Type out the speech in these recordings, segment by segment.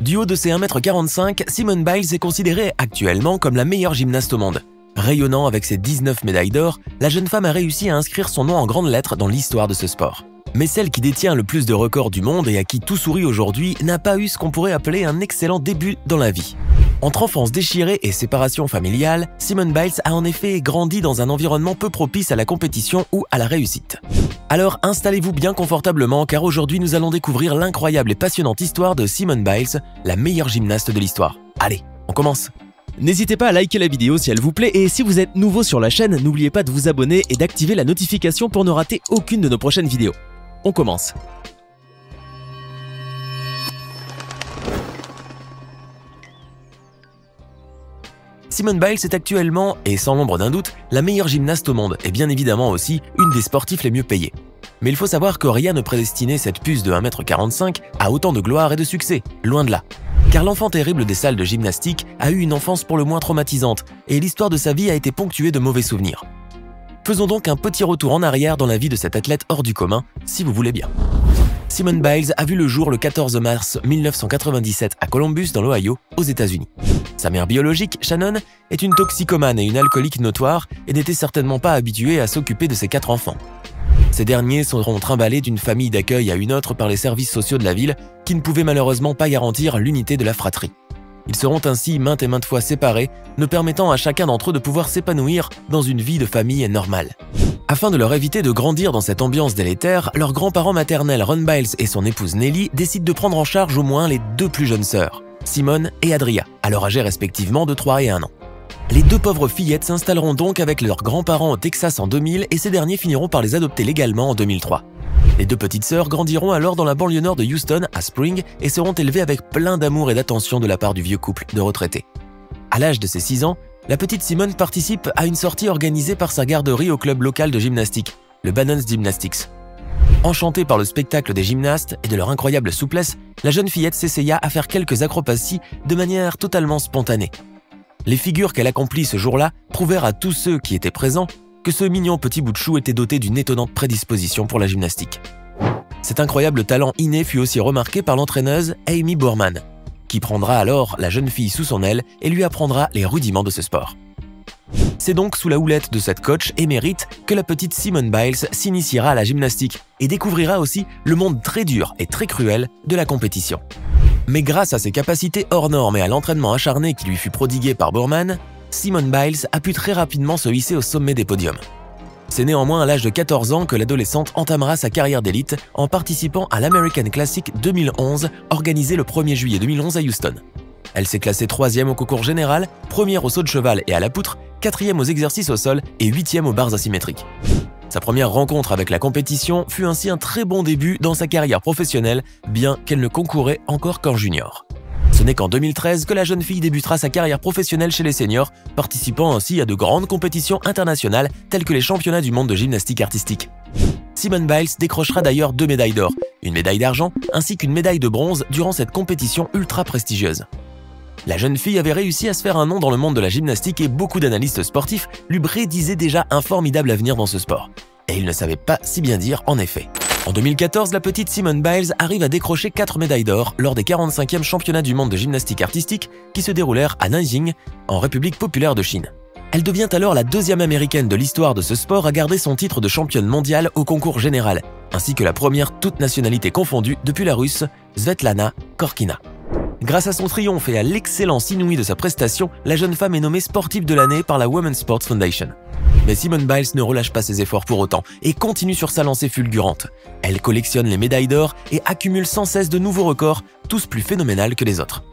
Du haut de ses 1,45 m, Simone Biles est considérée actuellement comme la meilleure gymnaste au monde. Rayonnant avec ses 19 médailles d'or, la jeune femme a réussi à inscrire son nom en grandes lettres dans l'histoire de ce sport. Mais celle qui détient le plus de records du monde et à qui tout sourit aujourd'hui n'a pas eu ce qu'on pourrait appeler un excellent début dans la vie. Entre enfance déchirée et séparation familiale, Simone Biles a en effet grandi dans un environnement peu propice à la compétition ou à la réussite. Alors installez-vous bien confortablement car aujourd'hui nous allons découvrir l'incroyable et passionnante histoire de Simone Biles, la meilleure gymnaste de l'histoire. Allez, on commence! N'hésitez pas à liker la vidéo si elle vous plaît et si vous êtes nouveau sur la chaîne, n'oubliez pas de vous abonner et d'activer la notification pour ne rater aucune de nos prochaines vidéos. On commence. Simone Biles est actuellement, et sans l'ombre d'un doute, la meilleure gymnaste au monde et bien évidemment aussi une des sportifs les mieux payés. Mais il faut savoir que rien ne prédestinait cette puce de 1,45 m à autant de gloire et de succès, loin de là. Car l'enfant terrible des salles de gymnastique a eu une enfance pour le moins traumatisante et l'histoire de sa vie a été ponctuée de mauvais souvenirs. Faisons donc un petit retour en arrière dans la vie de cet athlète hors du commun, si vous voulez bien. Simone Biles a vu le jour le 14 mars 1997 à Columbus, dans l'Ohio, aux États-Unis. Sa mère biologique, Shannon, est une toxicomane et une alcoolique notoire et n'était certainement pas habituée à s'occuper de ses 4 enfants. Ces derniers seront trimballés d'une famille d'accueil à une autre par les services sociaux de la ville qui ne pouvaient malheureusement pas garantir l'unité de la fratrie. Ils seront ainsi maintes et maintes fois séparés, ne permettant à chacun d'entre eux de pouvoir s'épanouir dans une vie de famille normale. Afin de leur éviter de grandir dans cette ambiance délétère, leurs grands-parents maternels Ron Biles et son épouse Nellie décident de prendre en charge au moins les 2 plus jeunes sœurs, Simone et Adria, alors âgées respectivement de 3 et 1 an. Les 2 pauvres fillettes s'installeront donc avec leurs grands-parents au Texas en 2000 et ces derniers finiront par les adopter légalement en 2003. Les 2 petites sœurs grandiront alors dans la banlieue nord de Houston, à Spring, et seront élevées avec plein d'amour et d'attention de la part du vieux couple de retraités. À l'âge de ses 6 ans, la petite Simone participe à une sortie organisée par sa garderie au club local de gymnastique, le Bannon's Gymnastics. Enchantée par le spectacle des gymnastes et de leur incroyable souplesse, la jeune fillette s'essaya à faire quelques acrobaties de manière totalement spontanée. Les figures qu'elle accomplit ce jour-là prouvèrent à tous ceux qui étaient présents que ce mignon petit bout de chou était doté d'une étonnante prédisposition pour la gymnastique. Cet incroyable talent inné fut aussi remarqué par l'entraîneuse Amy Borman, qui prendra alors la jeune fille sous son aile et lui apprendra les rudiments de ce sport. C'est donc sous la houlette de cette coach émérite que la petite Simone Biles s'initiera à la gymnastique et découvrira aussi le monde très dur et très cruel de la compétition. Mais grâce à ses capacités hors normes et à l'entraînement acharné qui lui fut prodigué par Borman, Simone Biles a pu très rapidement se hisser au sommet des podiums. C'est néanmoins à l'âge de 14 ans que l'adolescente entamera sa carrière d'élite en participant à l'American Classic 2011 organisé le 1er juillet 2011 à Houston. Elle s'est classée 3e au concours général, 1re au saut de cheval et à la poutre, 4e aux exercices au sol et 8e aux barres asymétriques. Sa première rencontre avec la compétition fut ainsi un très bon début dans sa carrière professionnelle, bien qu'elle ne concourait encore qu'en junior. Ce n'est qu'en 2013 que la jeune fille débutera sa carrière professionnelle chez les seniors, participant ainsi à de grandes compétitions internationales telles que les championnats du monde de gymnastique artistique. Simone Biles décrochera d'ailleurs 2 médailles d'or, une médaille d'argent ainsi qu'une médaille de bronze durant cette compétition ultra prestigieuse. La jeune fille avait réussi à se faire un nom dans le monde de la gymnastique et beaucoup d'analystes sportifs lui prédisaient déjà un formidable avenir dans ce sport. Et ils ne savaient pas si bien dire en effet. En 2014, la petite Simone Biles arrive à décrocher 4 médailles d'or lors des 45e championnats du monde de gymnastique artistique qui se déroulèrent à Nanjing, en République populaire de Chine. Elle devient alors la 2e américaine de l'histoire de ce sport à garder son titre de championne mondiale au concours général, ainsi que la première toute nationalité confondue depuis la russe Svetlana Korkina. Grâce à son triomphe et à l'excellence inouïe de sa prestation, la jeune femme est nommée sportive de l'année par la Women's Sports Foundation. Mais Simone Biles ne relâche pas ses efforts pour autant et continue sur sa lancée fulgurante. Elle collectionne les médailles d'or et accumule sans cesse de nouveaux records, tous plus phénoménales que les autres.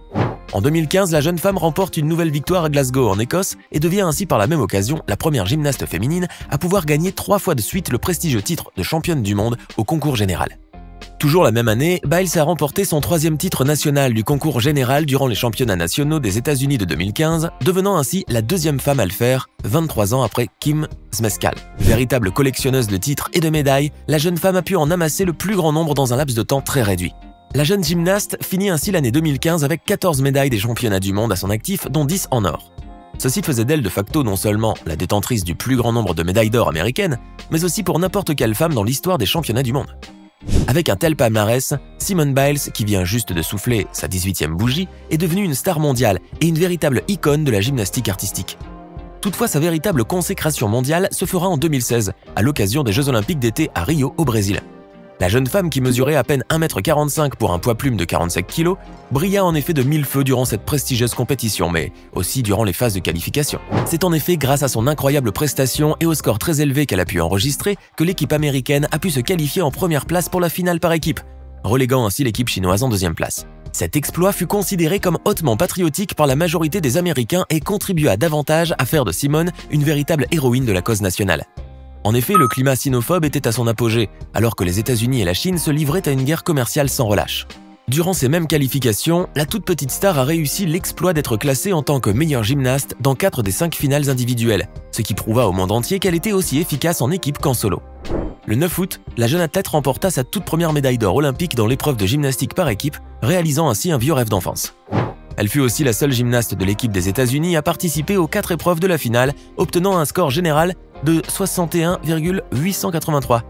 En 2015, la jeune femme remporte une nouvelle victoire à Glasgow en Écosse et devient ainsi par la même occasion la première gymnaste féminine à pouvoir gagner 3 fois de suite le prestigieux titre de championne du monde au concours général. Toujours la même année, Biles a remporté son 3e titre national du concours général durant les championnats nationaux des États-Unis de 2015, devenant ainsi la 2e femme à le faire, 23 ans après Kim Zmeskal. Véritable collectionneuse de titres et de médailles, la jeune femme a pu en amasser le plus grand nombre dans un laps de temps très réduit. La jeune gymnaste finit ainsi l'année 2015 avec 14 médailles des championnats du monde à son actif, dont 10 en or. Ceci faisait d'elle de facto non seulement la détentrice du plus grand nombre de médailles d'or américaines, mais aussi pour n'importe quelle femme dans l'histoire des championnats du monde. Avec un tel palmarès, Simone Biles, qui vient juste de souffler sa 18e bougie, est devenue une star mondiale et une véritable icône de la gymnastique artistique. Toutefois, sa véritable consécration mondiale se fera en 2016, à l'occasion des Jeux Olympiques d'été à Rio, au Brésil. La jeune femme, qui mesurait à peine 1,45 m pour un poids plume de 47 kg, brilla en effet de mille feux durant cette prestigieuse compétition, mais aussi durant les phases de qualification. C'est en effet grâce à son incroyable prestation et au score très élevé qu'elle a pu enregistrer que l'équipe américaine a pu se qualifier en première place pour la finale par équipe, reléguant ainsi l'équipe chinoise en deuxième place. Cet exploit fut considéré comme hautement patriotique par la majorité des Américains et contribua davantage à faire de Simone une véritable héroïne de la cause nationale. En effet, le climat sinophobe était à son apogée, alors que les États-Unis et la Chine se livraient à une guerre commerciale sans relâche. Durant ces mêmes qualifications, la toute petite star a réussi l'exploit d'être classée en tant que meilleure gymnaste dans 4 des 5 finales individuelles, ce qui prouva au monde entier qu'elle était aussi efficace en équipe qu'en solo. Le 9 août, la jeune athlète remporta sa toute première médaille d'or olympique dans l'épreuve de gymnastique par équipe, réalisant ainsi un vieux rêve d'enfance. Elle fut aussi la seule gymnaste de l'équipe des États-Unis à participer aux 4 épreuves de la finale, obtenant un score général de 61,883,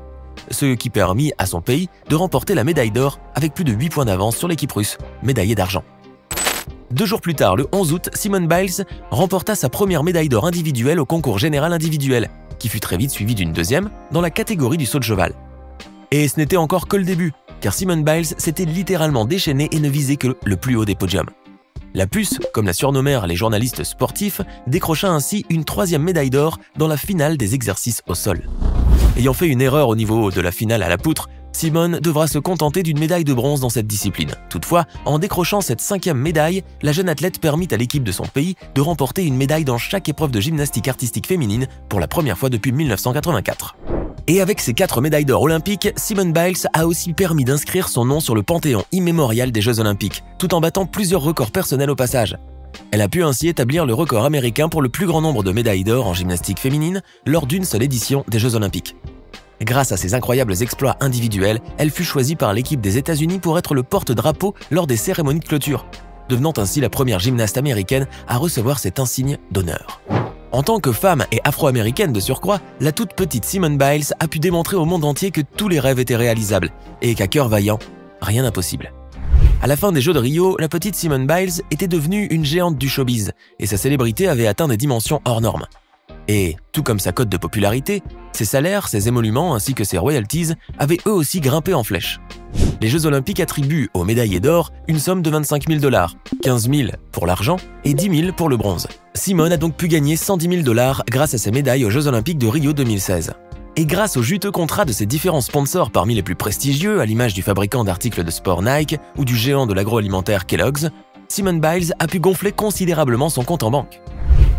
ce qui permit à son pays de remporter la médaille d'or avec plus de 8 points d'avance sur l'équipe russe, médaillée d'argent. 2 jours plus tard, le 11 août, Simone Biles remporta sa première médaille d'or individuelle au concours général individuel, qui fut très vite suivi d'une deuxième dans la catégorie du saut de cheval. Et ce n'était encore que le début, car Simone Biles s'était littéralement déchaînée et ne visait que le plus haut des podiums. La puce, comme la surnommèrent les journalistes sportifs, décrocha ainsi une 3e médaille d'or dans la finale des exercices au sol. Ayant fait une erreur au niveau de la finale à la poutre, Simone devra se contenter d'une médaille de bronze dans cette discipline. Toutefois, en décrochant cette 5e médaille, la jeune athlète permit à l'équipe de son pays de remporter une médaille dans chaque épreuve de gymnastique artistique féminine pour la première fois depuis 1984. Et avec ses 4 médailles d'or olympiques, Simone Biles a aussi permis d'inscrire son nom sur le panthéon immémorial des Jeux Olympiques, tout en battant plusieurs records personnels au passage. Elle a pu ainsi établir le record américain pour le plus grand nombre de médailles d'or en gymnastique féminine lors d'une seule édition des Jeux Olympiques. Grâce à ses incroyables exploits individuels, elle fut choisie par l'équipe des États-Unis pour être le porte-drapeau lors des cérémonies de clôture, devenant ainsi la première gymnaste américaine à recevoir cet insigne d'honneur. En tant que femme et afro-américaine de surcroît, la toute petite Simone Biles a pu démontrer au monde entier que tous les rêves étaient réalisables et qu'à cœur vaillant, rien d'impossible. À la fin des Jeux de Rio, la petite Simone Biles était devenue une géante du showbiz et sa célébrité avait atteint des dimensions hors normes. Et, tout comme sa cote de popularité, ses salaires, ses émoluments ainsi que ses royalties avaient eux aussi grimpé en flèche. Les Jeux Olympiques attribuent aux médaillés d'or une somme de 25 000 $, 15 000 pour l'argent et 10 000 pour le bronze. Simone a donc pu gagner 110 000 $ grâce à ses médailles aux Jeux Olympiques de Rio 2016. Et grâce aux juteux contrats de ses différents sponsors parmi les plus prestigieux, à l'image du fabricant d'articles de sport Nike ou du géant de l'agroalimentaire Kellogg's, Simone Biles a pu gonfler considérablement son compte en banque.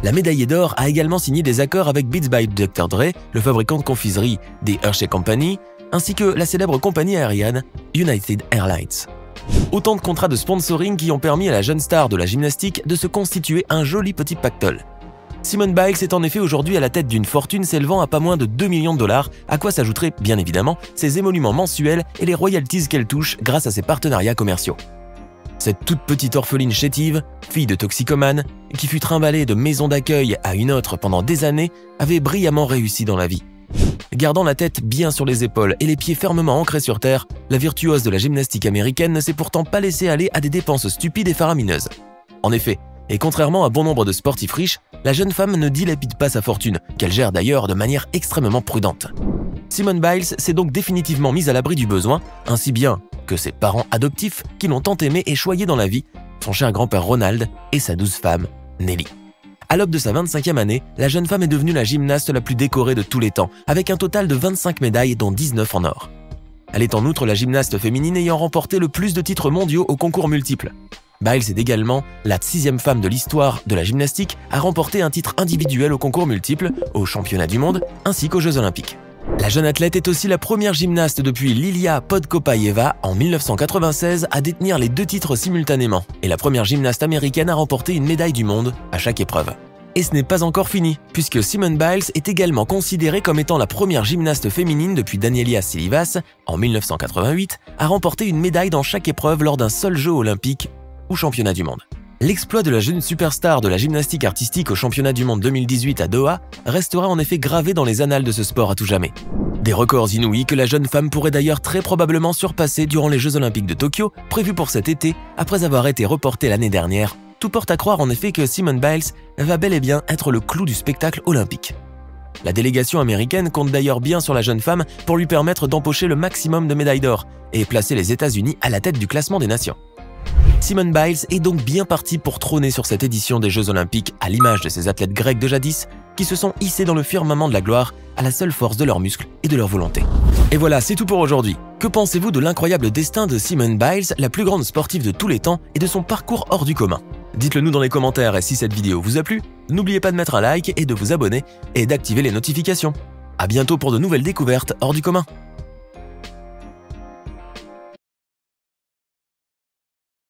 La médaillée d'or a également signé des accords avec Beats by Dr. Dre, le fabricant de confiserie des Hershey Company, ainsi que la célèbre compagnie aérienne United Airlines. Autant de contrats de sponsoring qui ont permis à la jeune star de la gymnastique de se constituer un joli petit pactole. Simone Biles est en effet aujourd'hui à la tête d'une fortune s'élevant à pas moins de 2 millions de $, à quoi s'ajouteraient bien évidemment ses émoluments mensuels et les royalties qu'elle touche grâce à ses partenariats commerciaux. Cette toute petite orpheline chétive, fille de toxicomane, qui fut trimballée de maison d'accueil à une autre pendant des années, avait brillamment réussi dans la vie. Gardant la tête bien sur les épaules et les pieds fermement ancrés sur terre, la virtuose de la gymnastique américaine ne s'est pourtant pas laissée aller à des dépenses stupides et faramineuses. En effet, et contrairement à bon nombre de sportifs riches, la jeune femme ne dilapide pas sa fortune, qu'elle gère d'ailleurs de manière extrêmement prudente. Simone Biles s'est donc définitivement mise à l'abri du besoin, ainsi bien que ses parents adoptifs qui l'ont tant aimée et choyée dans la vie, son cher grand-père Ronald et sa douce femme, Nelly. À l'aube de sa 25e année, la jeune femme est devenue la gymnaste la plus décorée de tous les temps, avec un total de 25 médailles dont 19 en or. Elle est en outre la gymnaste féminine ayant remporté le plus de titres mondiaux aux concours multiples. Biles est également la 6e femme de l'histoire de la gymnastique à remporter un titre individuel aux concours multiples, aux championnats du monde ainsi qu'aux Jeux Olympiques. La jeune athlète est aussi la première gymnaste depuis Lilia Podkopayeva en 1996 à détenir les 2 titres simultanément et la première gymnaste américaine à remporter une médaille du monde à chaque épreuve. Et ce n'est pas encore fini, puisque Simone Biles est également considérée comme étant la première gymnaste féminine depuis Daniela Silvas en 1988 à remporter une médaille dans chaque épreuve lors d'un seul jeu olympique ou championnat du monde. L'exploit de la jeune superstar de la gymnastique artistique au championnat du monde 2018 à Doha restera en effet gravé dans les annales de ce sport à tout jamais. Des records inouïs que la jeune femme pourrait d'ailleurs très probablement surpasser durant les Jeux Olympiques de Tokyo, prévus pour cet été, après avoir été reportés l'année dernière. Tout porte à croire en effet que Simone Biles va bel et bien être le clou du spectacle olympique. La délégation américaine compte d'ailleurs bien sur la jeune femme pour lui permettre d'empocher le maximum de médailles d'or et placer les États-Unis à la tête du classement des nations. Simone Biles est donc bien partie pour trôner sur cette édition des Jeux Olympiques à l'image de ces athlètes grecs de jadis qui se sont hissés dans le firmament de la gloire à la seule force de leurs muscles et de leur volonté. Et voilà, c'est tout pour aujourd'hui. Que pensez-vous de l'incroyable destin de Simone Biles, la plus grande sportive de tous les temps et de son parcours hors du commun? Dites-le nous dans les commentaires et si cette vidéo vous a plu, n'oubliez pas de mettre un like et de vous abonner et d'activer les notifications. À bientôt pour de nouvelles découvertes hors du commun.